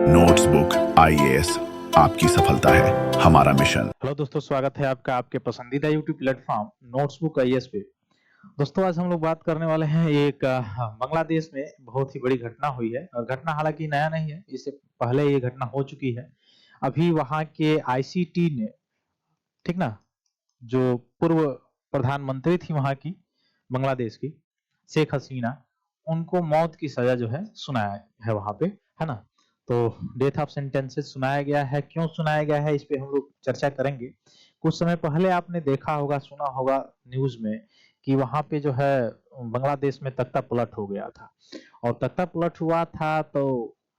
Notebook IAS आपकी सफलता है हमारा मिशन। हेलो दोस्तों, स्वागत है आपका आपके पसंदीदा यूट्यूब प्लेटफॉर्म नोट्सबुक आईएएस पे। दोस्तों, आज हम लोग बात करने वाले हैं एक बांग्लादेश में बहुत ही बड़ी घटना हुई है और घटना हालांकि नया नहीं है, इससे पहले ये घटना हो चुकी है। अभी वहां के आईसीटी ने, ठीक ना, जो पूर्व प्रधानमंत्री थी वहां की, बांग्लादेश की, शेख हसीना, उनको मौत की सजा जो है सुनाया है वहां पे, है ना। तो डेथ ऑफ सेंटेंसेस सुनाया गया है, क्यों सुनाया गया है इस पे हम लोग चर्चा करेंगे। कुछ समय पहले आपने देखा होगा, सुना होगा न्यूज में कि वहां पे जो है बांग्लादेश में तख्ता पलट हो गया था। और तख्ता पलट हुआ था तो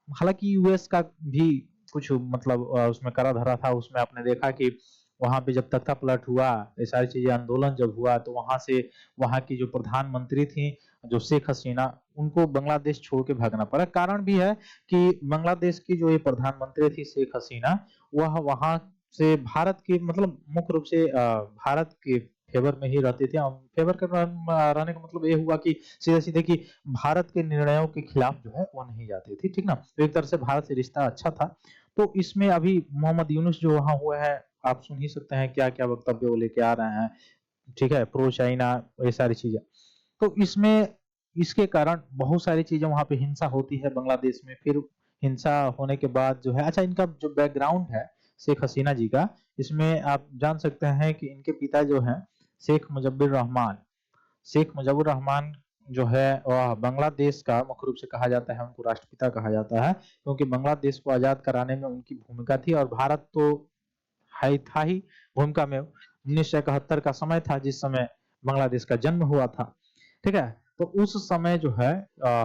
हालांकि यूएस का भी कुछ मतलब उसमें करा धरा था। उसमें आपने देखा कि वहां पे जब तख्ता पलट हुआ, ये सारी चीजें आंदोलन जब हुआ, तो वहां से वहां की जो प्रधानमंत्री थी, जो शेख हसीना, उनको बांग्लादेश छोड़ के भागना पड़ा। कारण भी है कि बांग्लादेश की जो ये प्रधानमंत्री थी शेख हसीना, वह वहां से भारत के मतलब मुख्य रूप से भारत के फेवर में ही रहते थे। फेवर के रहने का मतलब ये हुआ कि सीधे सीधे कि भारत के निर्णयों के खिलाफ जो है वो नहीं जाती थी, ठीक ना। तो एक तरह से भारत से रिश्ता अच्छा था। तो इसमें अभी मोहम्मद यूनुस जो वहां हुआ है, आप सुन ही सकते हैं क्या क्या वक्तव्य वो लेके आ रहे हैं, ठीक है, प्रो चाइना, ये सारी चीजें। तो इसमें इसके कारण बहुत सारी चीजें वहां पे हिंसा होती है बांग्लादेश में। फिर हिंसा होने के बाद जो है, अच्छा, इनका जो बैकग्राउंड है शेख हसीना जी का, इसमें आप जान सकते हैं कि इनके पिता जो हैं शेख मुजब्बिर रहमान, शेख मुजीबुर रहमान जो है वह बांग्लादेश का मुख्य रूप से कहा जाता है, उनको राष्ट्रपिता कहा जाता है, क्योंकि बांग्लादेश को आजाद कराने में उनकी भूमिका थी। और भारत तो है था ही भूमिका में। 1971 का समय था जिस समय बांग्लादेश का जन्म हुआ था, ठीक है। तो उस समय जो है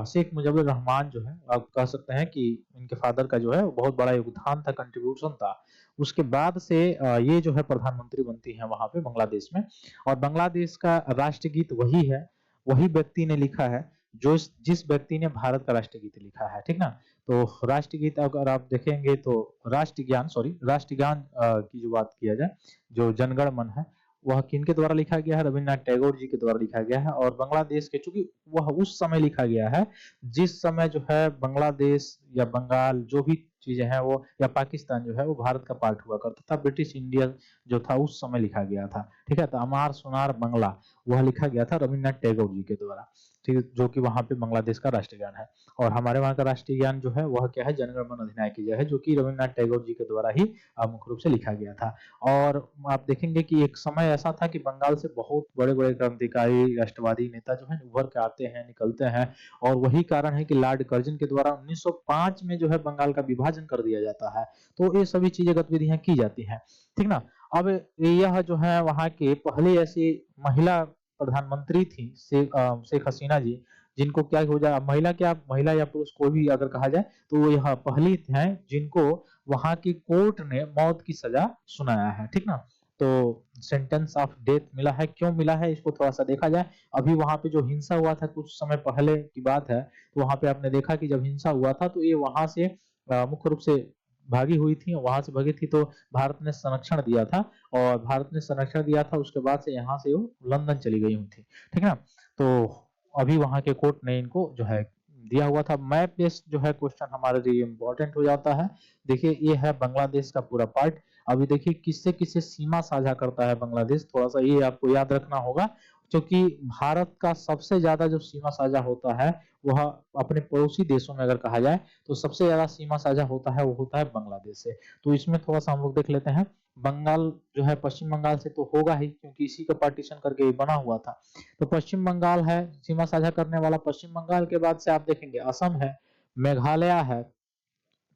शेख मुजीबुर रहमान जो है, आप कह सकते हैं कि इनके फादर का जो है बहुत बड़ा योगदान था, कंट्रीब्यूशन था। उसके बाद से ये जो है प्रधानमंत्री बनती है वहां पे बांग्लादेश में। और बांग्लादेश का राष्ट्रगीत वही है, वही व्यक्ति ने लिखा है जो जिस व्यक्ति ने भारत का राष्ट्रगीत लिखा है, ठीक ना। तो राष्ट्रगीत अगर आप देखेंगे तो राष्ट्रगान की जो बात किया जाए, जो जनगण मन है, वह किनके द्वारा लिखा गया है? रविन्द्रनाथ टैगोर जी के द्वारा लिखा गया है। और बांग्लादेश के, चूंकि वह उस समय लिखा गया है जिस समय जो है बांग्लादेश या बंगाल जो भी चीजें हैं वो, या पाकिस्तान जो है वो भारत का पार्ट हुआ करता था। ब्रिटिश इंडिया जो था उस समय लिखा गया था, ठीक है। तो अमार सोनार बंगला, वह लिखा गया था रविन्द्रनाथ टैगोर जी के द्वारा, ठीक है, जो कि वहां पे बांग्लादेश का राष्ट्रगान है। और हमारे वहां का राष्ट्रीय गान जो है वह क्या है? जनगण मन अधिनायक जय है, जो कि रविन्द्रनाथ टैगोर जी के द्वारा ही मुख्य रूप से लिखा गया था। और आप देखेंगे कि एक समय ऐसा था कि बंगाल से बहुत बड़े बड़े क्रांतिकारी राष्ट्रवादी नेता जो है उभर के आते हैं, निकलते हैं। और वही कारण है कि लॉर्ड कर्जन के द्वारा 1905 में जो है बंगाल का विभाजन कर दिया जाता है। तो ये सभी चीजें गतिविधियां की जाती हैं, ठीक ना। अब यह जो है वहां के पहले ऐसी महिला प्रधानमंत्री थी शेख हसीना जी, जिनको क्या हो जाए, महिला क्या, महिला या पुरुष कोई भी अगर कहा जाए, तो वो यह पहली हैं जिनको वहां की कोर्ट ने मौत की सजा सुनाया है, ठीक ना। तो सेंटेंस ऑफ डेथ मिला है, क्यों मिला है इसको थोड़ा सा देखा जाए। अभी वहां पे जो हिंसा हुआ था कुछ समय पहले की बात है, तो वहां पे आपने देखा कि जब हिंसा हुआ था तो ये वहां से मुख्य रूप से भागी हुई थी, वहां से भागी थी। तो भारत ने संरक्षण दिया था, और भारत ने संरक्षण दिया था, उसके बाद से यहाँ से वो लंदन चली गई हुई थी, ठीक है ना। तो अभी वहां के कोर्ट ने इनको जो है दिया हुआ था। मैप बेस्ड जो है क्वेश्चन हमारे लिए इम्पोर्टेंट हो जाता है। देखिए, ये है बांग्लादेश का पूरा पार्ट। अभी देखिए किससे किससे सीमा साझा करता है बांग्लादेश, थोड़ा सा ये आपको याद रखना होगा, क्योंकि भारत का सबसे ज्यादा जो सीमा साझा होता है वह अपने पड़ोसी देशों में अगर कहा जाए तो सबसे ज्यादा सीमा साझा होता है वो होता है बांग्लादेश से। तो इसमें थोड़ा सा हम लोग देख लेते हैं। बंगाल जो है पश्चिम बंगाल से तो होगा ही, क्योंकि इसी का पार्टीशन करके ये बना हुआ था। तो पश्चिम बंगाल है सीमा साझा करने वाला। पश्चिम बंगाल के बाद से आप देखेंगे असम है, मेघालय है,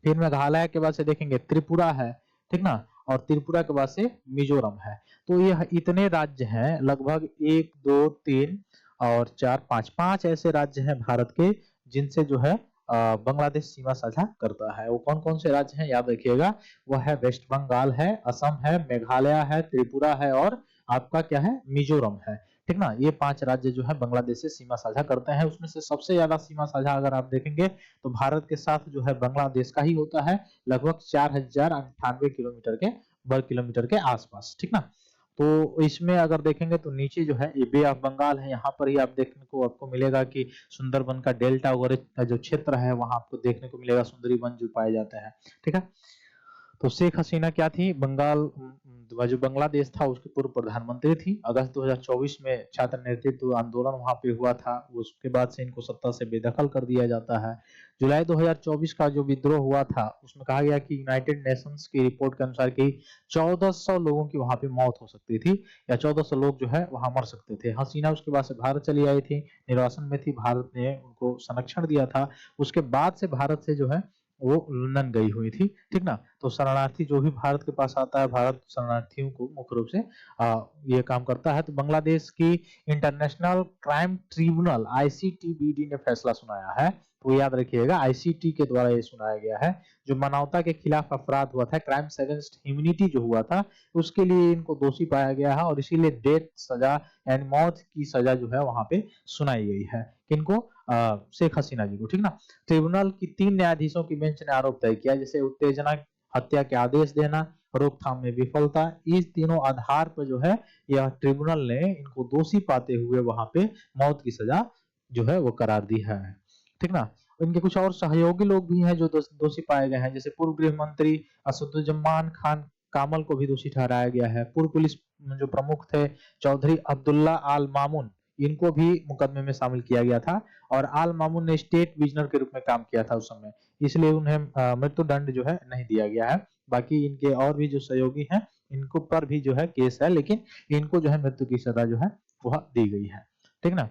फिर मेघालय के बाद से देखेंगे त्रिपुरा है, ठीक ना। और त्रिपुरा के बाद से मिजोरम है। तो यह इतने राज्य हैं, लगभग एक दो तीन और चार पांच, पांच ऐसे राज्य हैं भारत के जिनसे जो है बांग्लादेश सीमा साझा करता है। वो कौन कौन से राज्य हैं याद रखिएगा। वह है वेस्ट बंगाल है, असम है, मेघालय है, त्रिपुरा है, और आपका क्या है? मिजोरम है, ठीक ना। ये पांच राज्य जो है बांग्लादेश से सीमा साझा करते हैं। उसमें से सबसे ज्यादा सीमा साझा अगर आप देखेंगे तो भारत के साथ जो है बांग्लादेश का ही होता है, लगभग 4098 किलोमीटर के वर्ग किलोमीटर के आसपास, ठीक ना। तो इसमें अगर देखेंगे तो नीचे जो है ये बे ऑफ बंगाल है, यहाँ पर ही आप देखने को आपको मिलेगा कि सुंदरबन का डेल्टा वगैरह का जो क्षेत्र है वहां आपको देखने को मिलेगा सुंदरी वन जो पाए जाते हैं। ठीक है, तो शेख हसीना क्या थी, जो बांग्लादेश था उसकी पूर्व प्रधानमंत्री थी। अगस्त 2024 में छात्र नेतृत्व आंदोलन वहां पे हुआ था, उसके बाद से इनको सत्ता से बेदखल कर दिया जाता है। जुलाई 2024 का जो विद्रोह हुआ था उसमें कहा गया कि यूनाइटेड नेशंस की रिपोर्ट के अनुसार कि 1400 लोगों की वहां पे मौत हो सकती थी, या 1400 लोग जो है वहां मर सकते थे। हसीना उसके बाद से भारत चली आई थी, निर्वासन में थी, भारत ने उनको संरक्षण दिया था। उसके बाद से भारत से जो है वो लंदन गई हुई थी। ठीक ना, तो शरणार्थी जो भी भारत के पास आता है, भारत शरणार्थियों को मुख्य रूप से ये काम करता है। तो बांग्लादेश की इंटरनेशनल क्राइम ट्रिब्यूनल ICTBD ने फैसला सुनाया है, तो याद रखिएगा ICT के द्वारा ये सुनाया गया है। जो मानवता के खिलाफ अपराध हुआ था, क्राइम्स अगेंस्ट ह्यूमैनिटी जो हुआ था, उसके लिए इनको दोषी पाया गया है और इसीलिए डेथ सजा यानी मौत की सजा जो है वहां पे सुनाई गई है। किनको? शेख हसीना जी को। ठीक ना, ट्रिब्यूनल की 3 न्यायाधीशों की बेंच ने आरोप तय किया, जैसे उत्तेजना, हत्या के आदेश देना, रोकथाम में विफलता। इस तीनों आधार पर जो है यह ट्रिब्यूनल ने इनको दोषी पाते हुए वहां पे मौत की सजा जो है वो करार दी है। ठीक ना, इनके कुछ और सहयोगी लोग भी हैं जो दोषी पाए गए हैं, जैसे पूर्व गृह मंत्री असदुज्जमान खान कामल को भी दोषी ठहराया गया है। पूर्व पुलिस जो प्रमुख थे चौधरी अब्दुल्ला आल मामून, इनको भी मुकदमे में शामिल किया गया था और आल मामून ने स्टेट विजनर के रूप में काम किया था उस समय, इसलिए उन्हें मृत्युदंड जो है नहीं दिया गया है। बाकी इनके और भी जो सहयोगी हैं इनको पर भी जो है केस है, लेकिन इनको जो है मृत्यु की सजा जो है वह दी गई है। ठीक ना,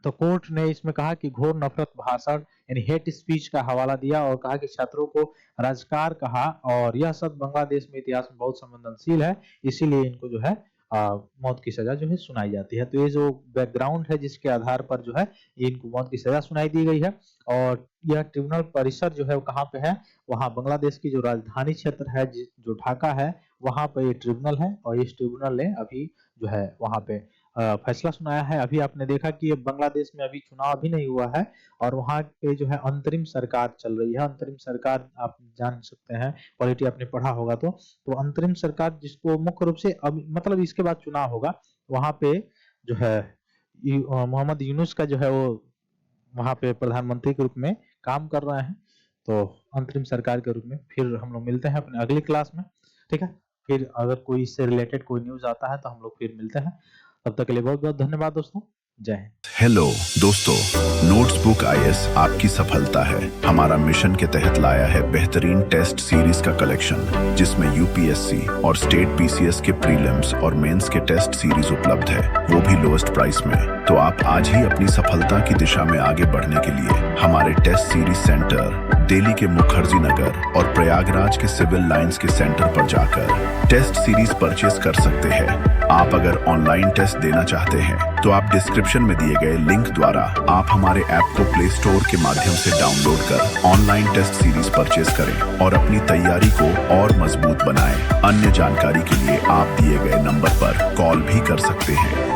तो कोर्ट ने इसमें कहा कि घोर नफरत भाषण यानी हेट स्पीच का हवाला दिया और कहा कि छात्रों को राजकार कहा और यह सब बांग्लादेश में इतिहास में बहुत संवेदनशील है, इसीलिए इनको जो है मौत की सजा जो है सुनाई जाती है। तो ये जो बैकग्राउंड है जिसके आधार पर जो है ये इनको मौत की सजा सुनाई दी गई है। और यह ट्रिब्यूनल परिसर जो है वो कहाँ पे है? वहाँ बांग्लादेश की जो राजधानी क्षेत्र है जो ढाका है, वहां पे ये ट्रिब्यूनल है और इस ट्रिब्यूनल ने अभी जो है वहां पे फैसला सुनाया है। अभी आपने देखा कि बांग्लादेश में अभी चुनाव भी नहीं हुआ है और वहां पे जो है अंतरिम सरकार चल रही है। अंतरिम सरकार आप जान सकते हैं, पॉलिटी आपने पढ़ा होगा तो अंतरिम सरकार जिसको मुख्य रूप से अब मतलब इसके बाद चुनाव होगा, वहां पे जो है मोहम्मद यूनुस का जो है वो वहां पे प्रधानमंत्री के रूप में काम कर रहे हैं। तो अंतरिम सरकार के रूप में फिर हम लोग मिलते हैं अपने अगली क्लास में। ठीक है, फिर अगर कोई इससे रिलेटेड कोई न्यूज आता है तो हम लोग फिर मिलते हैं। तब तक के लिए बहुत बहुत धन्यवाद दोस्तों, जय हिंद। हेलो दोस्तों, नोट्सबुक आईएएस आपकी सफलता है। हमारा मिशन के तहत लाया है बेहतरीन टेस्ट सीरीज का कलेक्शन, जिसमें यूपीएससी और स्टेट पीसीएस के प्रीलिम्स और मेंस के टेस्ट सीरीज उपलब्ध है, वो भी लोएस्ट प्राइस में। तो आप आज ही अपनी सफलता की दिशा में आगे बढ़ने के लिए हमारे टेस्ट सीरीज सेंटर दिल्ली के मुखर्जी नगर और प्रयागराज के सिविल लाइंस के सेंटर पर जाकर टेस्ट सीरीज परचेज कर सकते हैं। आप अगर ऑनलाइन टेस्ट देना चाहते हैं तो आप डिस्क्रिप्शन में दिए गए लिंक द्वारा आप हमारे ऐप को प्ले स्टोर के माध्यम से डाउनलोड कर ऑनलाइन टेस्ट सीरीज परचेज करें और अपनी तैयारी को और मजबूत बनाएं। अन्य जानकारी के लिए आप दिए गए नंबर पर कॉल भी कर सकते हैं।